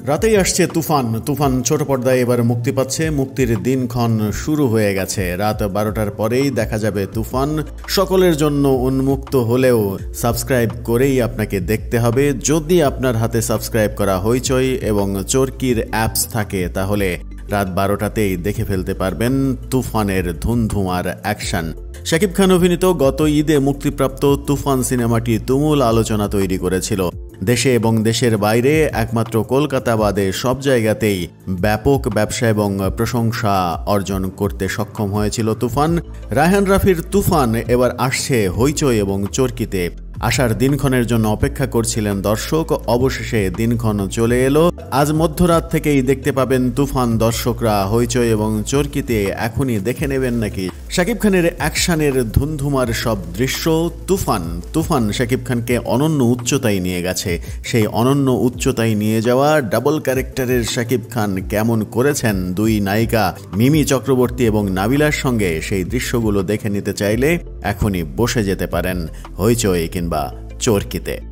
রাতেই আসছে তুফান। তুফান ছোট পর্দায় এবার মুক্তি পাচ্ছে। মুক্তির দিনক্ষণ শুরু হয়ে গেছে। রাত 12টার পরেই দেখা যাবে তুফান। সকলের জন্য উন্মুক্ত হলেও সাবস্ক্রাইব করেই আপনাকে দেখতে হবে। যদি আপনার হাতে সাবস্ক্রাইব করা হইচই এবং চরকির অ্যাপস থাকে তাহলে রাত 12টাতেই দেখে ফেলতে পারবেন তুফানের ধুমধুমার অ্যাকশন। শাকিব খান অভিনীত গত ঈদে মুক্তিপ্রাপ্ত তুফান সিনেমাটি তুমুল আলোচনা তৈরি করেছিল। দেশে এবং দেশের বাইরে একমাত্র কলকাতা বাদে সব জায়গাতেই ব্যাপক ব্যবসা এবং প্রশংসা অর্জন করতে সক্ষম হয়েছিল তুফান। রায়হান রাফির তুফান এবার আসছে হইচই এবং চরকিতে। আসার দিনক্ষণের জন্য অপেক্ষা করছিলেন দর্শক। অবশেষে দিনক্ষণ চলে এলো। আজ মধ্যরাত থেকেই দেখতে পাবেন তুফান। দর্শকরা হইচই এবং চরকিতে এখনই দেখে নেবেন নাকি শাকিব খানের অ্যাকশনের ধুমধুমার সব দৃশ্য। তুফান শাকিব খানকে অনন্য উচ্চতায় নিয়ে গেছে। সেই অনন্য উচ্চতায় নিয়ে যাওয়া ডাবল ক্যারেক্টারের শাকিব খান কেমন করেছেন দুই নায়িকা মিমি চক্রবর্তী এবং নাবিলার সঙ্গে, সেই দৃশ্যগুলো দেখে নিতে চাইলে এখনই বসে যেতে পারেন হইচই কিংবা চরকিতে।